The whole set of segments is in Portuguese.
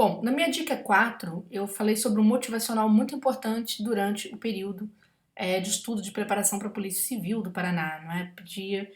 Bom, na minha dica 4, eu falei sobre um motivacional muito importante durante o período de estudo de preparação para a Polícia Civil do Paraná, não é? Pedia,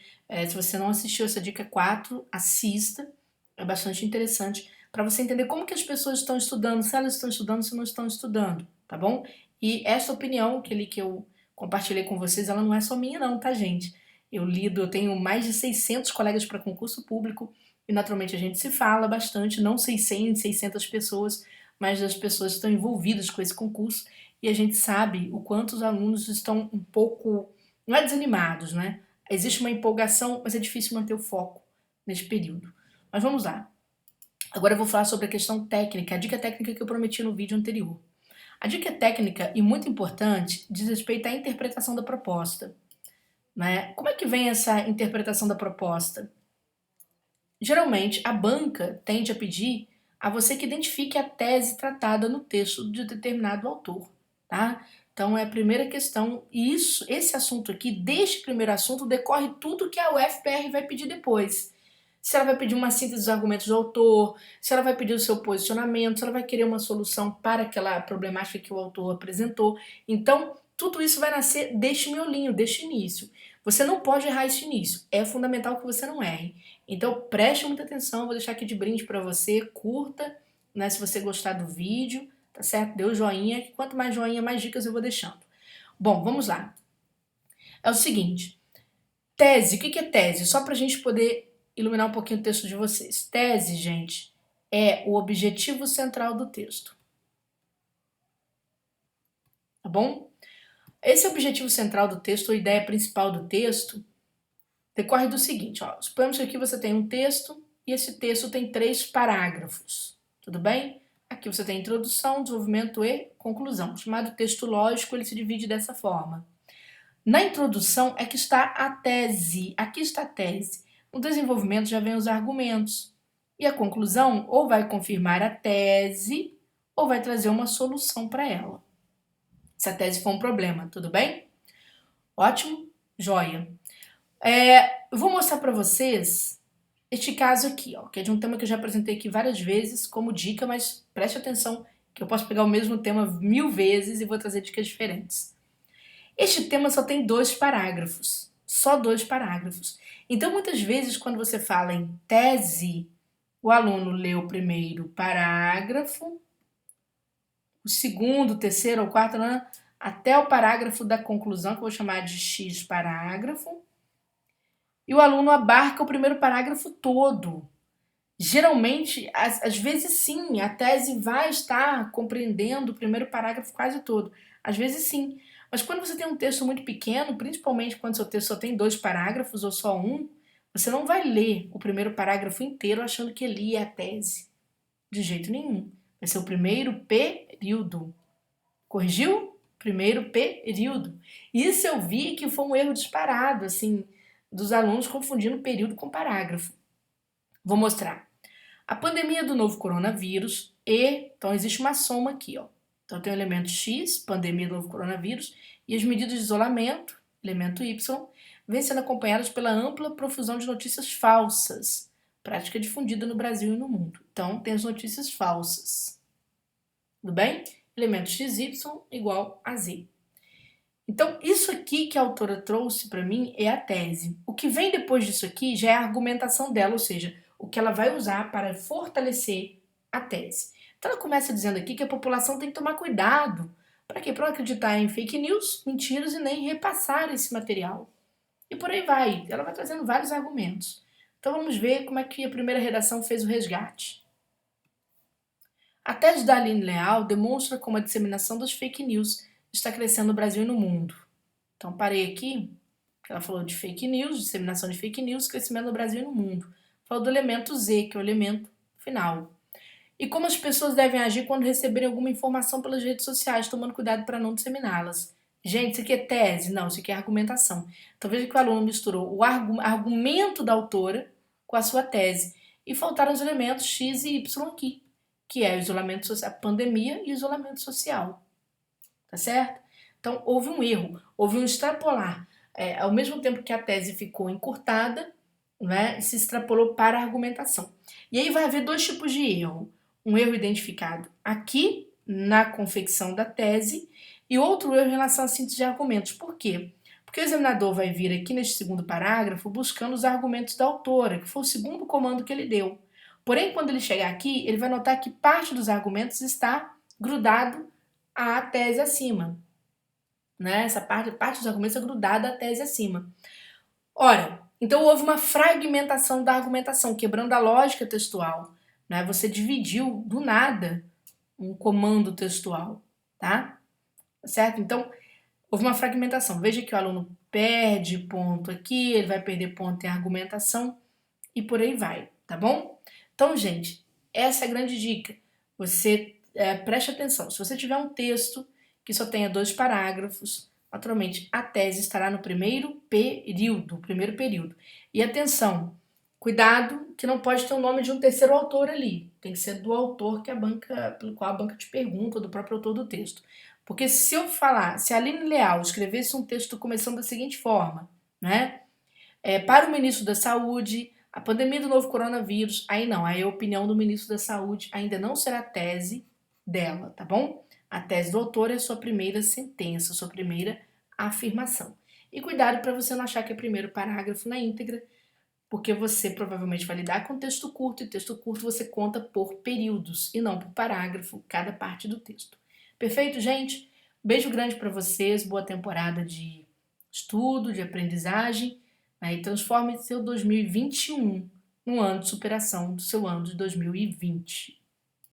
se você não assistiu essa dica 4, assista, é bastante interessante para você entender como que as pessoas estão estudando, se elas estão estudando, se não estão estudando, tá bom? E essa opinião que eu compartilhei com vocês, ela não é só minha não, tá, gente? Eu tenho mais de 600 colegas para concurso público, e naturalmente a gente se fala bastante, não 600, 600 pessoas, mas as pessoas que estão envolvidas com esse concurso, e a gente sabe o quanto os alunos estão um pouco, não é desanimados, né? Existe uma empolgação, mas é difícil manter o foco nesse período. Mas vamos lá. Agora eu vou falar sobre a questão técnica, a dica técnica que eu prometi no vídeo anterior. A dica técnica, e muito importante, diz respeito à interpretação da proposta, né? Como é que vem essa interpretação da proposta? Geralmente, a banca tende a pedir a você que identifique a tese tratada no texto de determinado autor, tá? Então é a primeira questão, e esse assunto aqui, deste primeiro assunto, decorre tudo que a UFPR vai pedir depois. Se ela vai pedir uma síntese dos argumentos do autor, se ela vai pedir o seu posicionamento, se ela vai querer uma solução para aquela problemática que o autor apresentou. Então, tudo isso vai nascer deste miolinho, deste início. Você não pode errar esse início. É fundamental que você não erre. Então, preste muita atenção. Vou deixar aqui de brinde para você. Curta, né, se você gostar do vídeo, tá certo? Dê o joinha. Quanto mais joinha, mais dicas eu vou deixando. Bom, vamos lá. É o seguinte. Tese. O que é tese? Só para a gente poder iluminar um pouquinho o texto de vocês. Tese, gente, é o objetivo central do texto. Tá bom? Esse objetivo central do texto, ou ideia principal do texto, decorre do seguinte, ó. Suponhamos que aqui você tem um texto e esse texto tem 3 parágrafos, tudo bem? Aqui você tem introdução, desenvolvimento e conclusão. Chamado texto lógico, ele se divide dessa forma. Na introdução é que está a tese, aqui está a tese. No desenvolvimento já vem os argumentos. E a conclusão ou vai confirmar a tese ou vai trazer uma solução para ela. Se a tese for um problema, tudo bem? Ótimo? Joia. Eu vou mostrar para vocês este caso aqui, ó, que é de um tema que eu já apresentei aqui várias vezes como dica, mas preste atenção que eu posso pegar o mesmo tema 1000 vezes e vou trazer dicas diferentes. Este tema só tem 2 parágrafos, só 2 parágrafos. Então, muitas vezes, quando você fala em tese, o aluno lê o primeiro parágrafo, o segundo, o terceiro ou quarto, até o parágrafo da conclusão, que eu vou chamar de X parágrafo, e o aluno abarca o primeiro parágrafo todo. Geralmente, às vezes sim, a tese vai estar compreendendo o primeiro parágrafo quase todo. Às vezes sim. Mas quando você tem um texto muito pequeno, principalmente quando seu texto só tem 2 parágrafos ou só um, você não vai ler o primeiro parágrafo inteiro achando que ali é a tese. De jeito nenhum. Vai ser o primeiro período. Corrigiu? Primeiro período. Isso eu vi que foi um erro disparado, assim, dos alunos confundindo período com parágrafo. Vou mostrar. A pandemia do novo coronavírus então existe uma soma aqui, ó. Então tem o elemento X, pandemia do novo coronavírus, e as medidas de isolamento, elemento Y, vêm sendo acompanhadas pela ampla profusão de notícias falsas, prática difundida no Brasil e no mundo. Então tem as notícias falsas. Tudo bem? Elemento XY igual a Z. Então, isso aqui que a autora trouxe para mim é a tese. O que vem depois disso aqui já é a argumentação dela, ou seja, o que ela vai usar para fortalecer a tese. Então, ela começa dizendo aqui que a população tem que tomar cuidado. Para quê? Para não acreditar em fake news, mentiras e nem repassar esse material. E por aí vai. Ela vai trazendo vários argumentos. Então, vamos ver como é que a primeira redação fez o resgate. A tese da Aline Leal demonstra como a disseminação das fake news está crescendo no Brasil e no mundo. Então, parei aqui, ela falou de fake news, disseminação de fake news, crescimento no Brasil e no mundo. Falou do elemento Z, que é o elemento final. E como as pessoas devem agir quando receberem alguma informação pelas redes sociais, tomando cuidado para não disseminá-las. Gente, isso aqui é tese? Não, isso aqui é argumentação. Então, veja que o aluno misturou o argumento da autora com a sua tese. E faltaram os elementos X e Y aqui, que é o isolamento social, a pandemia e o isolamento social. Tá certo? Então, houve um erro, houve um extrapolar. Ao mesmo tempo que a tese ficou encurtada, né, se extrapolou para a argumentação. E aí vai haver 2 tipos de erro. um erro identificado aqui na confecção da tese e outro erro em relação à síntese de argumentos. Por quê? Porque o examinador vai vir aqui neste segundo parágrafo buscando os argumentos da autora, que foi o segundo comando que ele deu. Porém, quando ele chegar aqui, ele vai notar que parte dos argumentos está grudado à tese acima. Né? Essa parte dos argumentos é grudada à tese acima. Ora, então houve uma fragmentação da argumentação, quebrando a lógica textual. Né? Você dividiu do nada um comando textual, tá? Certo? Então, houve uma fragmentação. Veja que o aluno perde ponto aqui, ele vai perder ponto em argumentação e por aí vai, tá bom? Então, gente, essa é a grande dica. Você preste atenção. Se você tiver um texto que só tenha 2 parágrafos, naturalmente a tese estará no primeiro período. E atenção, cuidado que não pode ter o nome de um terceiro autor ali. Tem que ser do autor pelo qual a banca te pergunta, do próprio autor do texto. Porque se a Aline Leal escrevesse um texto começando da seguinte forma, né? Para o ministro da Saúde, a pandemia do novo coronavírus, aí a opinião do ministro da Saúde ainda não será tese dela, tá bom? A tese do autor é a sua primeira sentença, a sua primeira afirmação. E cuidado para você não achar que é primeiro parágrafo na íntegra, porque você provavelmente vai lidar com texto curto, e texto curto você conta por períodos e não por parágrafo, cada parte do texto. Perfeito, gente? Beijo grande para vocês, boa temporada de estudo, de aprendizagem, né? E transforme seu 2021 num ano de superação do seu ano de 2020.